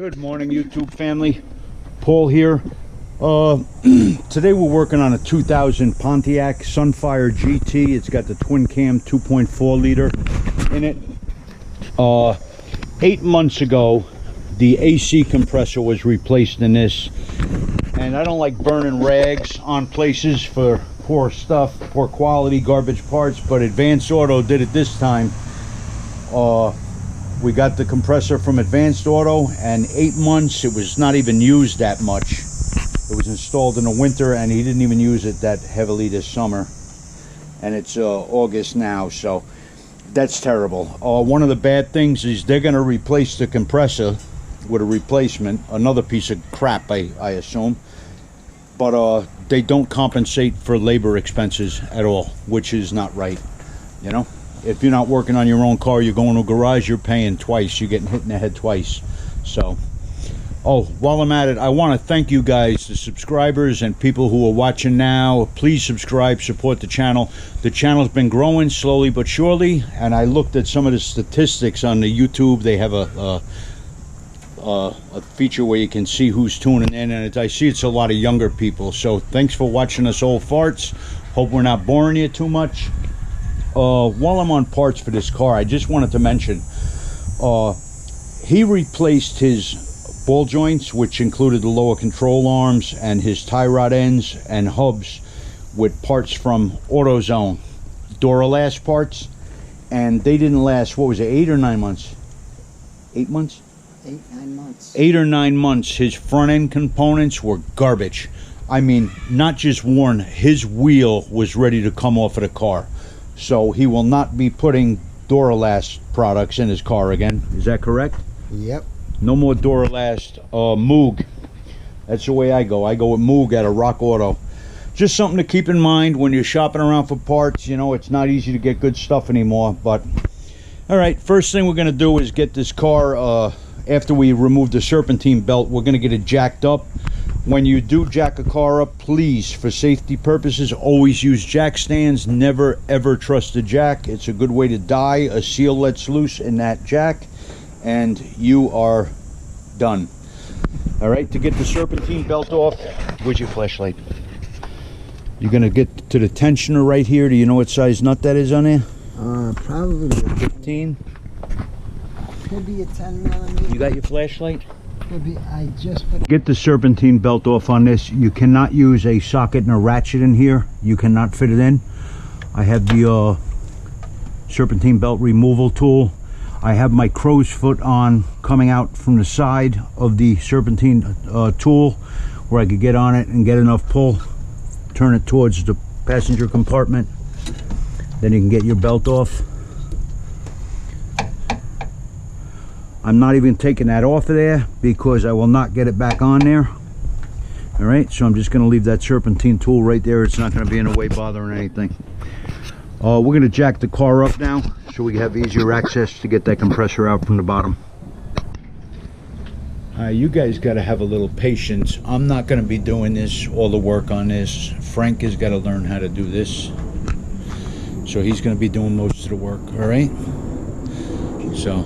Good morning, YouTube family. Paul here. Today we're working on a 2000 Pontiac Sunfire GT. It's got the twin cam 2.4 liter in it. 8 months ago, the AC compressor was replaced in this, and I don't like burning rags on places for poor stuff, poor quality garbage parts, but Advanced Auto did it this time. We got the compressor from Advanced Auto, and 8 months, it was not even used that much. It was installed in the winter, and he didn't even use it that heavily this summer. And it's August now, so that's terrible. One of the bad things is they're going to replace the compressor with a replacement, another piece of crap, I assume. But they don't compensate for labor expenses at all, which is not right, you know? If you're not working on your own car, you're going to a garage, you're paying twice. You're getting hit in the head twice. So, while I'm at it, I want to thank you guys, the subscribers and people who are watching now. Please subscribe, support the channel. The channel's been growing slowly but surely, and I looked at some of the statistics on the YouTube. They have a feature where you can see who's tuning in, and I see it's a lot of younger people. So thanks for watching us old farts. Hope we're not boring you too much. While I'm on parts for this car, I just wanted to mention, he replaced his ball joints, which included the lower control arms, and his tie rod ends and hubs with parts from AutoZone, Duralast parts, and they didn't last, what was it, 8 or 9 months? 8 months? 8, 9 months. 8 or 9 months. His front end components were garbage. I mean, not just worn, his wheel was ready to come off of the car. So he will not be putting Duralast products in his car again. Is that correct? Yep. No more Duralast. Moog. That's the way I go. I go with Moog out of Rock Auto. Just something to keep in mind when you're shopping around for parts. You know, it's not easy to get good stuff anymore. But, all right, first thing we're going to do is get this car, after we remove the serpentine belt, we're going to get it jacked up. When you do jack a car up, please, for safety purposes, always use jack stands. Never, ever trust a jack. It's a good way to die. A seal lets loose in that jack, and you are done. All right, to get the serpentine belt off, where's your flashlight? You're going to get to the tensioner right here. Do you know what size nut that is on there? Probably 15. Could be a 10 millimeter. You got your flashlight? Could be. I just put. Get the serpentine belt off on this. You cannot use a socket and a ratchet in here. You cannot fit it in. I have the serpentine belt removal tool. I have my crow's foot on coming out from the side of the serpentine tool, where I could get on it and get enough pull, turn it towards the passenger compartment. Then you can get your belt off. I'm not even taking that off of there because I will not get it back on there. All right, so I'm just going to leave that serpentine tool right there. It's not going to be in the way bothering anything. We're going to jack the car up now so we have easier access to get that compressor out from the bottom. You guys got to have a little patience. I'm not going to be doing this, all the work on this. Frank has got to learn how to do this. So he's going to be doing most of the work, all right? So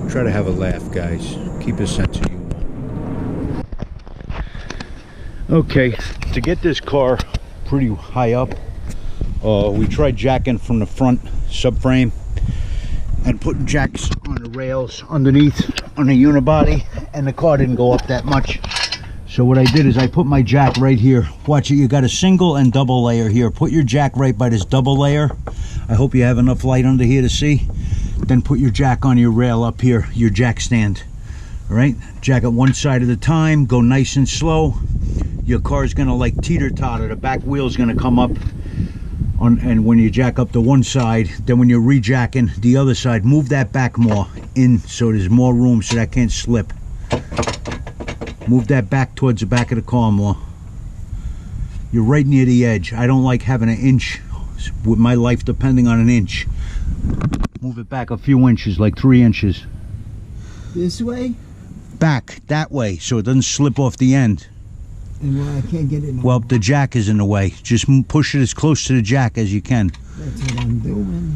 try to have a laugh, guys. Keep a sense of humor. Okay, to get this car pretty high up, we tried jacking from the front subframe and putting jacks on the rails underneath on the unibody, and the car didn't go up that much. So what I did is I put my jack right here. Watch it, you got a single and double layer here. Put your jack right by this double layer. I hope you have enough light under here to see. Then put your jack on your rail up here, your jack stand. All right, jack it one side at a time, go nice and slow. Your car's gonna like teeter-totter. The back wheel's gonna come up on, and when you jack up to one side, then when you're re-jacking the other side, move that back more in so there's more room so that can't slip. Move that back towards the back of the car more. You're right near the edge. I don't like having an inch, with my life depending on an inch. Move it back a few inches, like 3 inches. This way? Back, that way, so it doesn't slip off the end. And well, I can't get it now. Well, the jack is in the way. Just push it as close to the jack as you can. That's what I'm doing.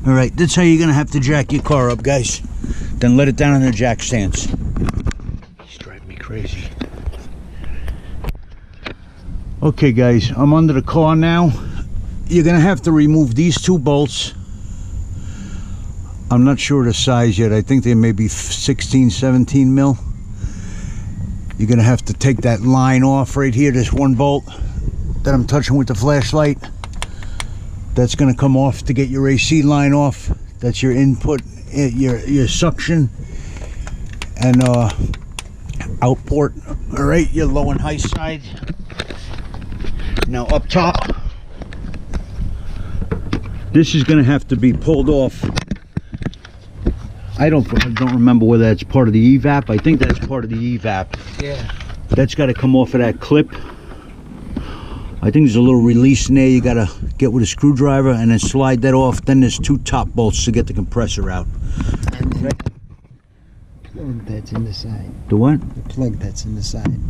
All right, that's how you're gonna have to jack your car up, guys. Then let it down in the jack stands. He's driving me crazy. Okay, guys, I'm under the car now. You're gonna have to remove these two bolts. I'm not sure the size yet. I think they may be 16, 17 mil. You're gonna have to take that line off right here, this one bolt that I'm touching with the flashlight. That's gonna come off to get your AC line off. That's your input, your suction and out port. All right, your low and high side. Now up top, this is gonna have to be pulled off. I don't remember whether that's part of the evap. I think that's part of the evap. Yeah. That's got to come off of that clip. I think there's a little release in there you got to get with a screwdriver and then slide that off. Then there's two top bolts to get the compressor out. And then the plug that's in the side. The what? The plug that's in the side.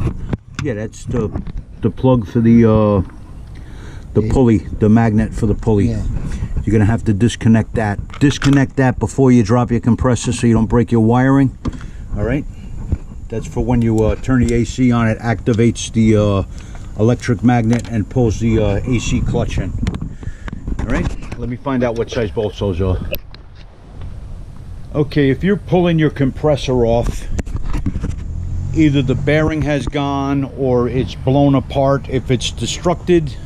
Yeah, that's the plug for the pulley, the magnet for the pulley. Yeah. You're gonna have to disconnect that. Disconnect that before you drop your compressor so you don't break your wiring. All right. That's for when you turn the AC on. It activates the electric magnet and pulls the AC clutch in. All right. Let me find out what size bolts those are. Okay, if you're pulling your compressor off, either the bearing has gone or it's blown apart. If it's destructed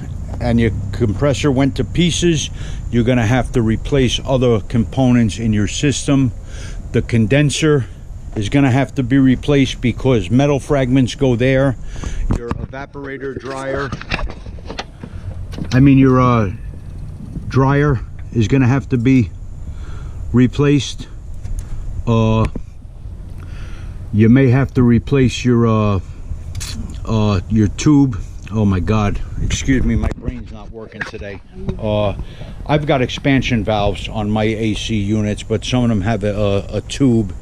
and your compressor went to pieces, you're going to have to replace other components in your system. The condenser is going to have to be replaced because metal fragments go there. Your evaporator dryer, your dryer is going to have to be replaced. You may have to replace your tube. Oh my God, excuse me, my brain's not working today. I've got expansion valves on my AC units, but some of them have a tube,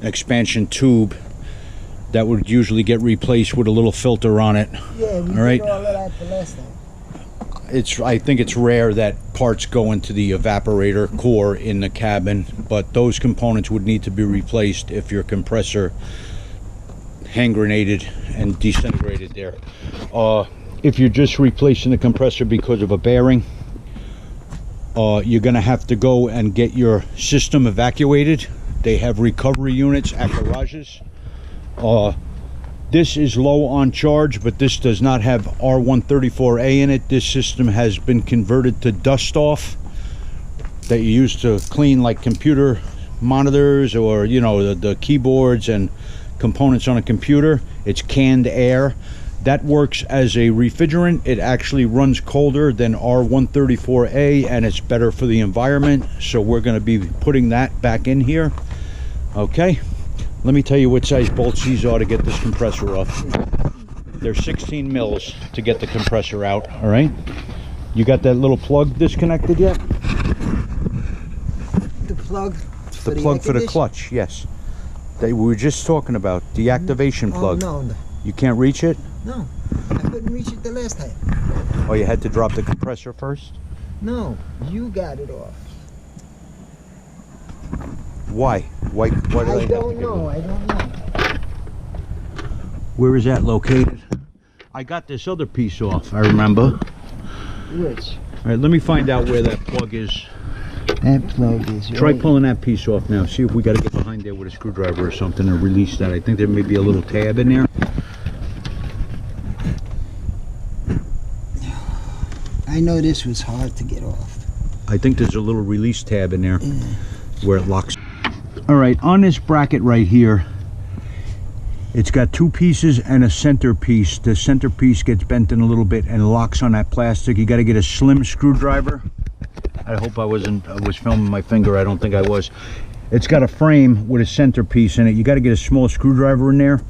an expansion tube that would usually get replaced with a little filter on it. Yeah, we all right. did all of that the last time. I think it's rare that parts go into the evaporator core in the cabin, but those components would need to be replaced if your compressor hand grenaded and disintegrated there. If you're just replacing the compressor because of a bearing, you're gonna have to go and get your system evacuated. They have recovery units at garages. This is low on charge, but this does not have R134A in it. This system has been converted to dust off that you use to clean like computer monitors or the keyboards and components on a computer. It's canned air that works as a refrigerant. It actually runs colder than R134A and it's better for the environment, so we're going to be putting that back in here. Okay, let me tell you what size bolts these are to get this compressor off. They're 16 mils to get the compressor out. All right, you got that little plug disconnected yet? The plug for the clutch, yes. We were just talking about the activation plug. No. You can't reach it? No, I couldn't reach it the last time. Oh, you had to drop the compressor first? No, you got it off. Why? Why did I don't know. I don't know. Where is that located? I got this other piece off, I remember. Which? All right, let me find out where that plug is. That plug is Try pulling that piece off now. See if we got to get behind there with a screwdriver or something and release that. I think there may be a little tab in there. I know this was hard to get off. I think there's a little release tab in there where it locks. All right, on this bracket right here, it's got two pieces and a center piece. The center piece gets bent in a little bit and locks on that plastic. You got to get a slim screwdriver. I hope I was filming my finger. I don't think I was. It's got a frame with a center piece in it. You got to get a small screwdriver in there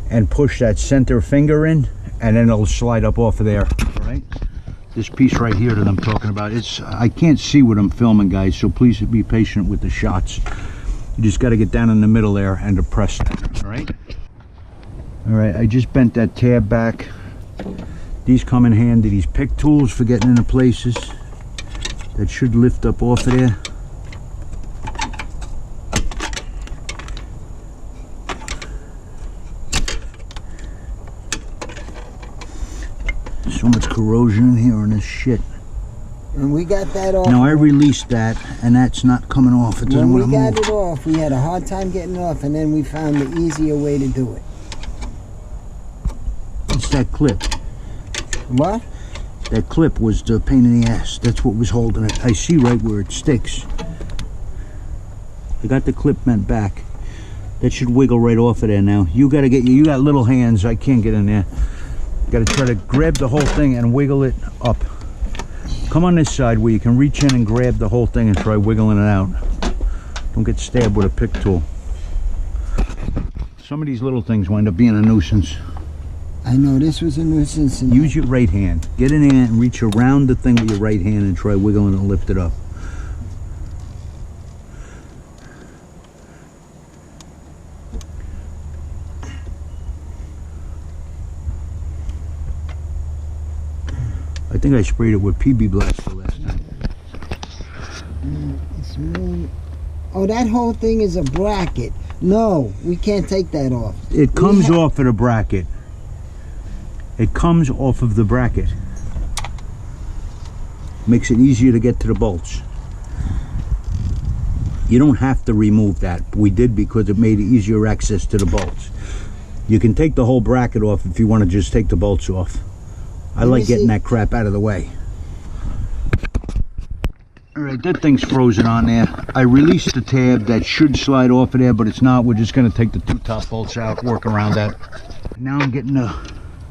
and push that center finger in, and then it'll slide up off of there. All right. This piece right here that I'm talking about, I can't see what I'm filming, guys, so please be patient with the shots. You just got to get down in the middle there and depress that. All right. All right. I just bent that tab back. These come in handy. These pick tools for getting into places. That should lift up off of there. So much corrosion in here on this shit. And we got that off. Now I released that, and that's not coming off. It doesn't When want to we move. got it off, we had a hard time getting it off, and then we found the easier way to do it. It's that clip. What? That clip was the pain in the ass. That's what was holding it. I see right where it sticks. I got the clip bent back. That should wiggle right off of there now. You gotta get, you got little hands. I can't get in there. Gotta try to grab the whole thing and wiggle it up. Come on this side where you can reach in and grab the whole thing and try wiggling it out. Don't get stabbed with a pick tool. Some of these little things wind up being a nuisance. I know this was a nuisance. And Use your right hand. Get in there and reach around the thing with your right hand and try wiggling and lift it up. I think I sprayed it with PB Blaster last time. It's really... Oh, that whole thing is a bracket. No, we can't take that off. It comes off of the bracket. It comes off of the bracket. Makes it easier to get to the bolts. You don't have to remove that. We did because it made easier access to the bolts. You can take the whole bracket off if you want to just take the bolts off. I like getting that crap out of the way. Alright, that thing's frozen on there. I released the tab. That should slide off of there, but it's not. We're just going to take the two top bolts out, work around that. Now I'm getting a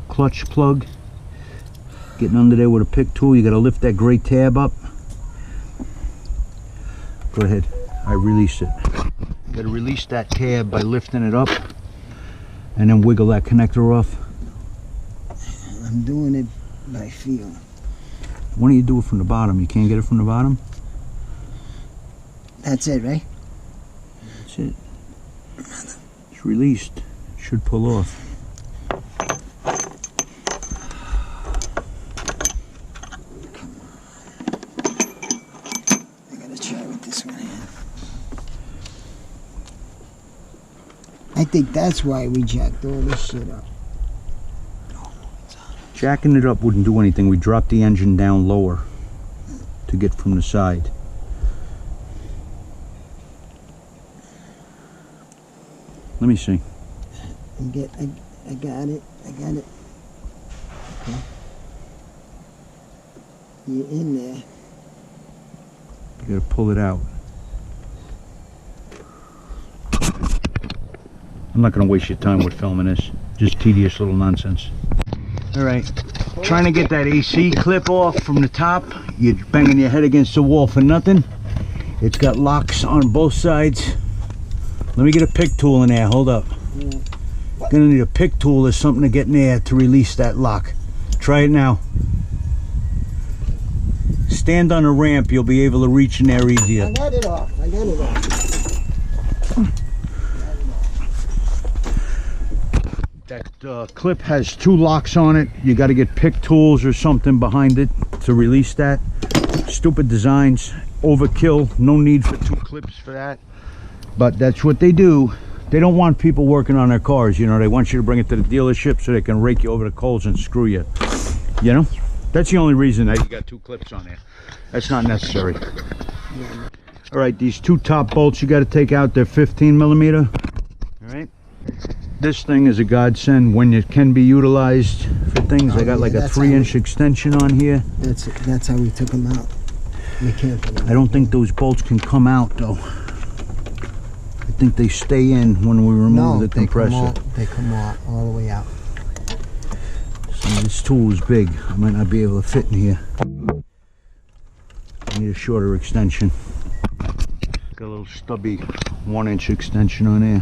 clutch plug. Getting under there with a pick tool. You got to lift that gray tab up. Go ahead. I released it. Got to release that tab by lifting it up and then wiggle that connector off. I'm doing it by feel. Why don't you do it from the bottom? You can't get it from the bottom? That's it, right? That's it. It's released. It should pull off. I gotta try with this one here. I think that's why we jacked all this shit up. Jacking it up wouldn't do anything. We dropped the engine down lower to get from the side. Let me see. I got it. Okay. You're in there. You gotta pull it out. I'm not gonna waste your time with filming this. Just tedious little nonsense. Alright, trying to get that AC clip off from the top. You're banging your head against the wall for nothing. It's got locks on both sides. Let me get a pick tool in there, hold up. Gonna need a pick tool or something to get in there to release that lock. Try it now. Stand on a ramp, you'll be able to reach in there easier. I got it off. That clip has two locks on it. You got to get pick tools or something behind it to release that. Stupid designs, overkill. No need for two clips for that. But that's what they do. They don't want people working on their cars, you know. They want you to bring it to the dealership so they can rake you over the coals and screw you. You know? That's the only reason that you got two clips on there. That's not necessary. All right, these two top bolts you got to take out. They're 15 millimeter. All right. This thing is a godsend when it can be utilized for things. I got like a 3-inch extension on here. That's how we took them out. I don't think those bolts can come out though. I think they stay in when we remove the compressor. They come out all the way out. So this tool is big. I might not be able to fit in here. I need a shorter extension. Got a little stubby 1-inch extension on there.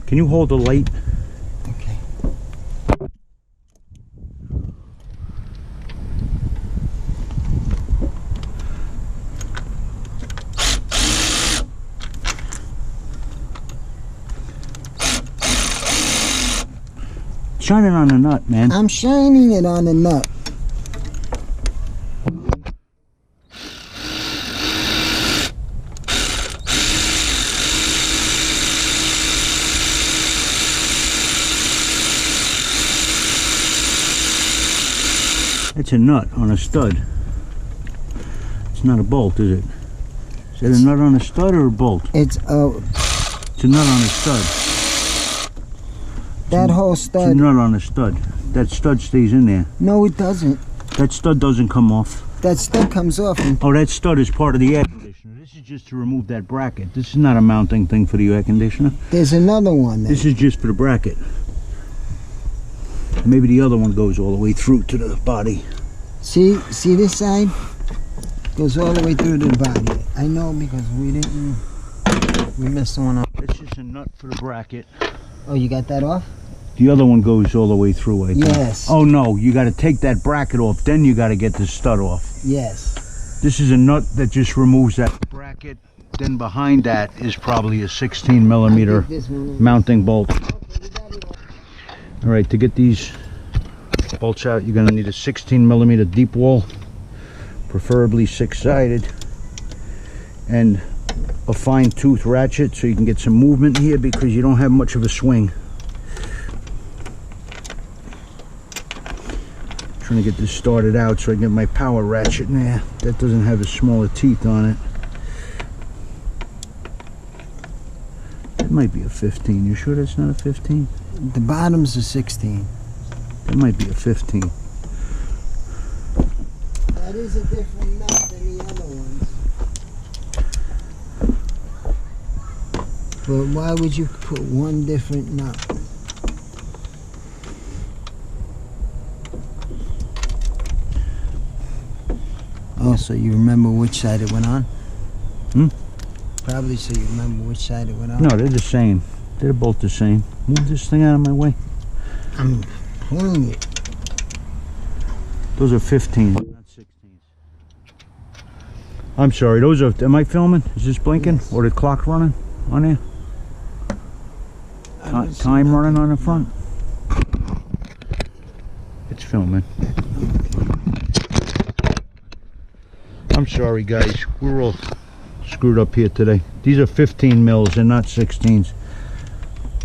Can you hold the light? Okay. Shine it on the nut, man. I'm shining it on the nut. It's a nut on a stud. It's not a bolt, is it? Is that a nut on a stud or a bolt? It's a nut on a stud. That whole stud. It's a nut on a stud. That stud stays in there. No, it doesn't. That stud doesn't come off. That stud comes off. Oh, that stud is part of the air conditioner. This is just to remove that bracket. This is not a mounting thing for the air conditioner. There's another one there. This is just for the bracket. Maybe the other one goes all the way through to the body. See this side? Goes all the way through to the body. I know because we messed one up. It's just a nut for the bracket. Oh, you got that off? The other one goes all the way through, I think. Yes. Oh no, you got to take that bracket off, then you got to get the stud off. Yes. This is a nut that just removes that bracket. Then behind that is probably a 16 millimeter mounting bolt. All right, to get these bolts out, you're going to need a 16 millimeter deep wall, preferably 6-sided, and a fine tooth ratchet so you can get some movement here because you don't have much of a swing. Trying to get this started out so I can get my power ratchet in there. That doesn't have as smaller teeth on it. That might be a 15. You sure that's not a 15? The bottom's a 16. That might be a 15. That is a different nut than the other ones. But why would you put one different nut? Oh, so you remember which side it went on? Hmm? Probably so you remember which side it went on. No, they're the same. They're both the same. Move this thing out of my way. I'm pulling it. Those are 15, not 16s. I'm sorry, those are, am I filming? Is this blinking? Yes. Or the clock running on there? Time running on the front? It's filming. I'm sorry guys, we're all screwed up here today. These are 15 mils and not 16s.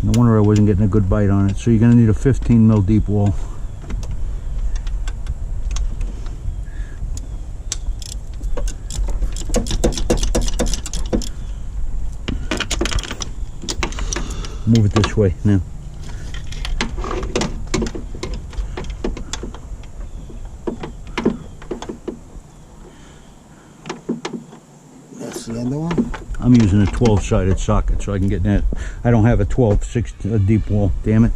No wonder I wasn't getting a good bite on it. So you're going to need a 15 mil deep wall. Move it this way now. That's the other one? I'm using a 12-sided socket so I can get that. I don't have a 12/6 deep wall, damn it.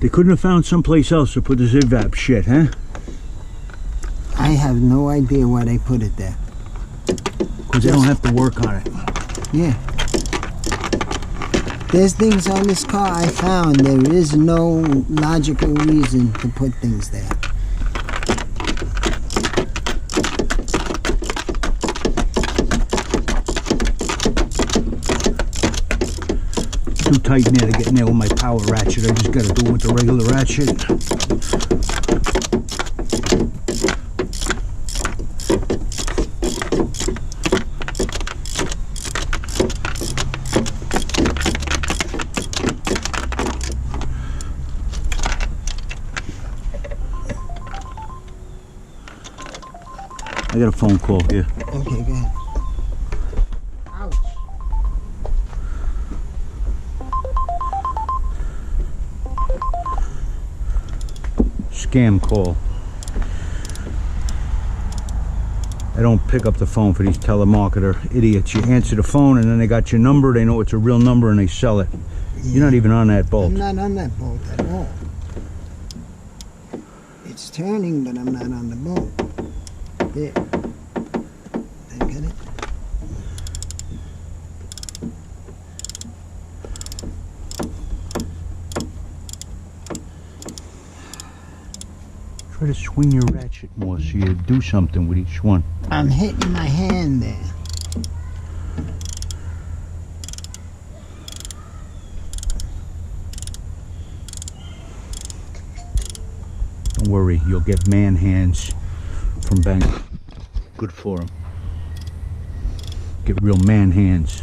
They couldn't have found someplace else to put this evap shit, huh? I have no idea why they put it there. Because they don't have to work on it. Yeah. There's things on this car I found. There is no logical reason to put things there. Too tight in there to get in there with my power ratchet. I just got to do it with the regular ratchet. I got a phone call here. Okay, go ahead. Ouch. Scam call. I don't pick up the phone for these telemarketer idiots. You answer the phone and then they got your number, they know it's a real number and they sell it. Yeah. You're not even on that bolt. I'm not on that bolt at all. It's turning, but I'm not on the bolt. There. I got it. Try Try to swing your ratchet more so you do something with each one. I'm hitting my hand there. Don't worry, you'll get man hands from bang. Good for them. Get real man hands.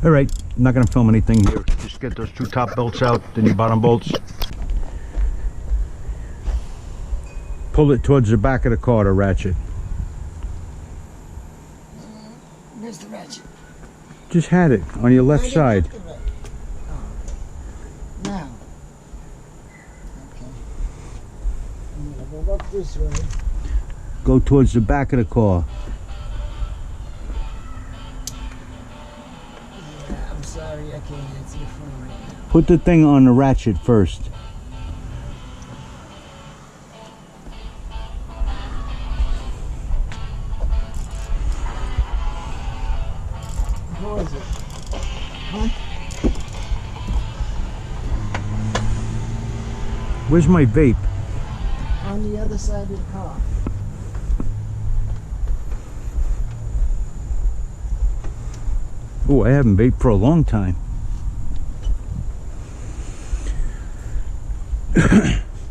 All right, I'm not gonna film anything here. Just get those two top bolts out, then your bottom bolts. Pull it towards the back of the car, the ratchet. Where's the ratchet? Just had it on your left side. Now. Okay. I'm gonna go up this way. Go towards the back of the car. Yeah, I'm sorry, I can't answer your phone right now. Put the thing on the ratchet first. Who is it? Huh? Where's my vape? On the other side of the car. Oh, I haven't vaped for a long time.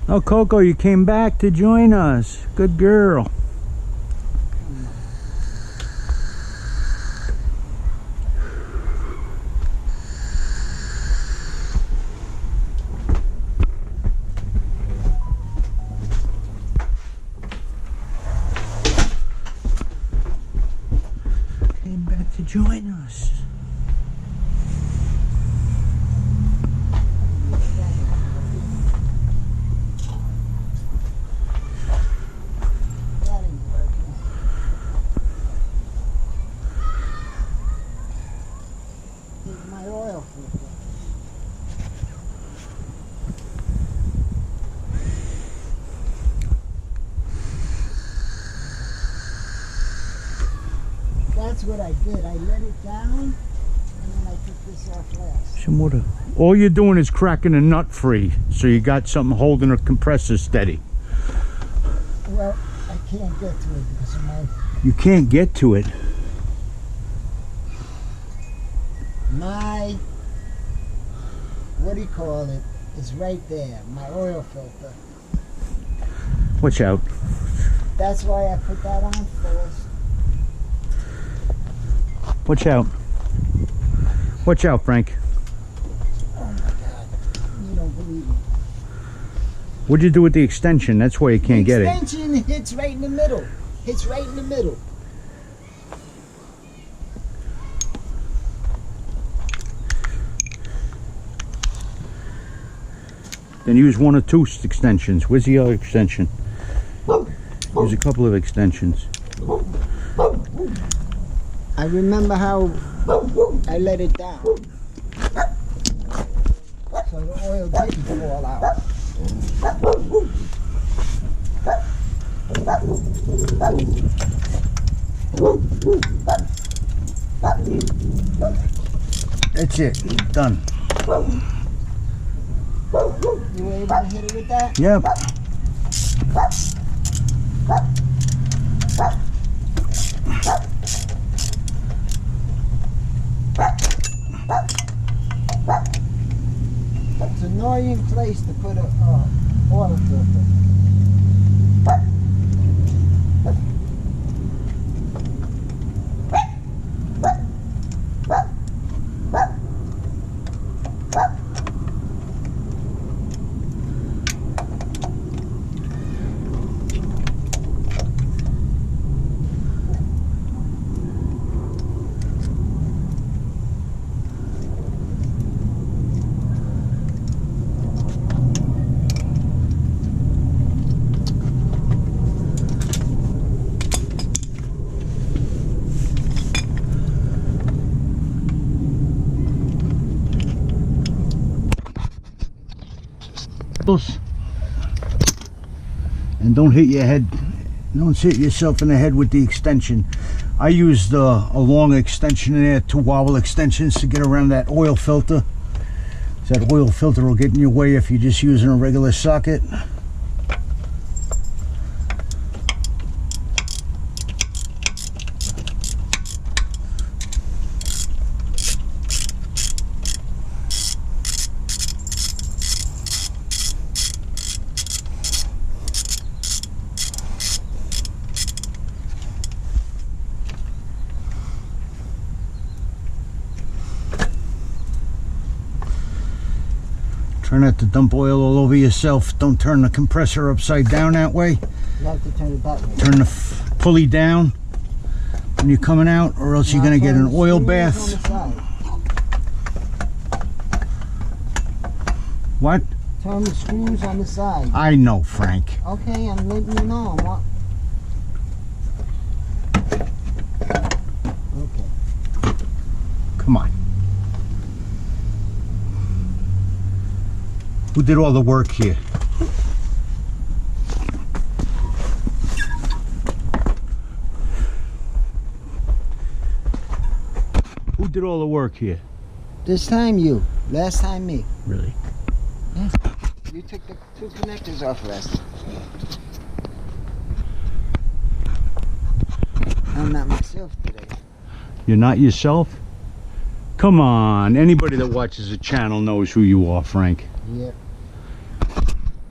Oh, Coco, you came back to join us. Good girl. Came back to join us. That ain't working. Here's my oil filter. That's what I did. I let it down, and then I took this off last. Some water. All you're doing is cracking a nut free, so you got something holding a compressor steady. Well, I can't get to it because of my You can't get to it. what do you call it? It's right there. My oil filter. Watch out. That's why I put that on first. Watch out. Watch out, Frank. Oh my God! You don't believe me. What'd you do with the extension? That's why you can't get it. Extension hits right in the middle. Hits right in the middle. Then use one or two extensions. Where's the other extension? Use a couple of extensions. I remember how I let it down. So the oil didn't fall out. That's it. Done. You were able to hit it with that? Yep. It's an annoying place to put a oil filter. And don't hit your head. Don't hit yourself in the head with the extension. I used a long extension in there, 2 wobble extensions to get around that oil filter. That oil filter will get in your way if you're just using a regular socket. Try not to dump oil all over yourself. Don't turn the compressor upside down that way. You have to turn it that way. Turn the pulley down when you're coming out, or else you're going to get an oil bath. What? Turn the screws on the side. I know, Frank. Okay, I'm letting you know. Okay. Come on. Who did all the work here? Who did all the work here? This time you. Last time me. Really? Yeah. You took the 2 connectors off last time. I'm not myself today. You're not yourself? Come on. Anybody that watches the channel knows who you are, Frank. Yep.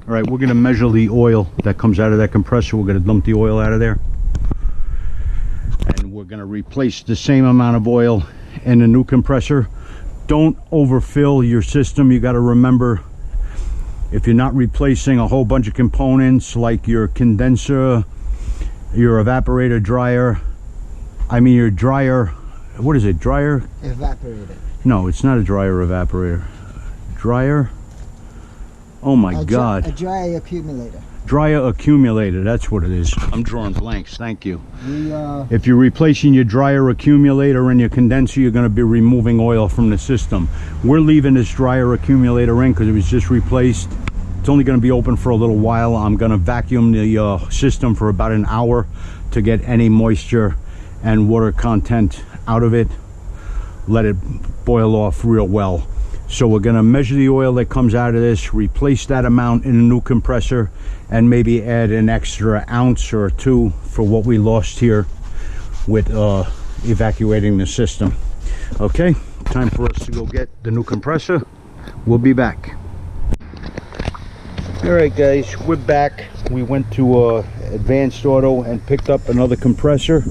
All right, we're going to measure the oil that comes out of that compressor. We're going to dump the oil out of there. And we're going to replace the same amount of oil in the new compressor. Don't overfill your system. You got to remember, if you're not replacing a whole bunch of components like your condenser, your evaporator dryer, your dryer, what is it, dryer? Evaporator. No, it's not a dryer evaporator. Dryer? Oh my God. A dry accumulator. Dryer accumulator, that's what it is. I'm drawing blanks, thank you. We, if you're replacing your dryer accumulator and your condenser, you're going to be removing oil from the system. We're leaving this dryer accumulator in because it was just replaced. It's only going to be open for a little while. I'm going to vacuum the system for about an hour to get any moisture and water content out of it. Let it boil off real well. So we're going to measure the oil that comes out of this, replace that amount in a new compressor, and maybe add an extra ounce or 2 for what we lost here with evacuating the system. Okay, time for us to go get the new compressor. We'll be back. All right, guys, we're back. We went to Advanced Auto and picked up another compressor.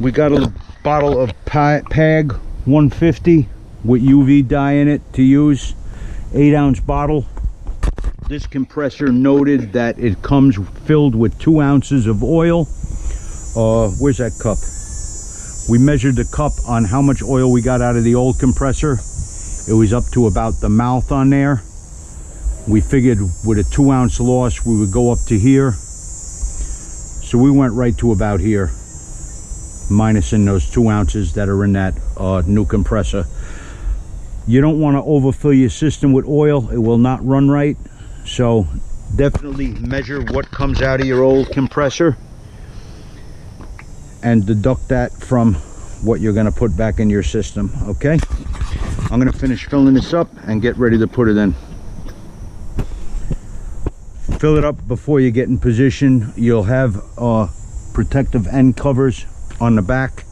We got a bottle of PAG 150 with UV dye in it to use, 8-ounce bottle. This compressor noted that it comes filled with 2 ounces of oil. Where's that cup? We measured the cup on how much oil we got out of the old compressor. It was up to about the mouth on there. We figured with a 2-ounce loss we would go up to here. So we went right to about here, minusing those 2 ounces that are in that new compressor. You don't want to overfill your system with oil. It will not run right. So definitely measure what comes out of your old compressor and deduct that from what you're going to put back in your system. Okay, I'm going to finish filling this up and get ready to put it in. Fill it up before you get in position. You'll have protective end covers on the back.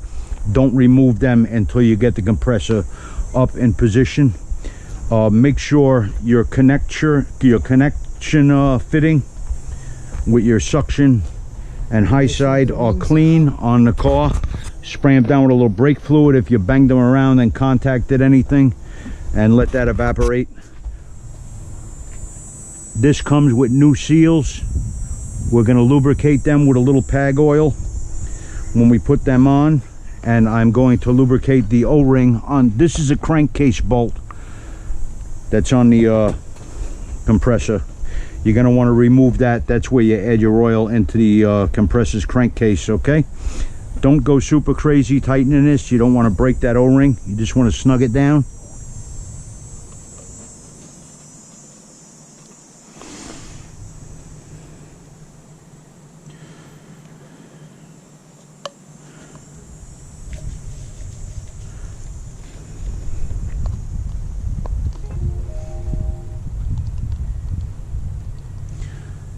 Don't remove them until you get the compressor up in position. Make sure your connection fitting with your suction and high side are clean on the car. Spray them down with a little brake fluid if you banged them around and contacted anything, and let that evaporate. This comes with new seals. We're going to lubricate them with a little PAG oil when we put them on. And I'm going to lubricate the O-ring on. This is a crankcase bolt that's on the compressor. You're going to want to remove that. That's where you add your oil into the compressor's crankcase. Okay, don't go super crazy tightening this. You don't want to break that O-ring. You just want to snug it down.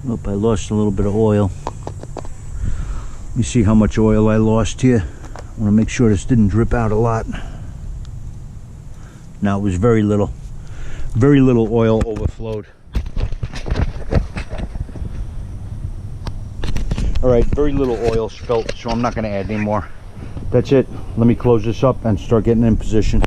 Nope, I lost a little bit of oil. Let me see how much oil I lost here. I want to make sure this didn't drip out a lot. No, it was very little. Very little oil overflowed. Alright, very little oil spilt, so I'm not going to add any more. That's it. Let me close this up and start getting in position.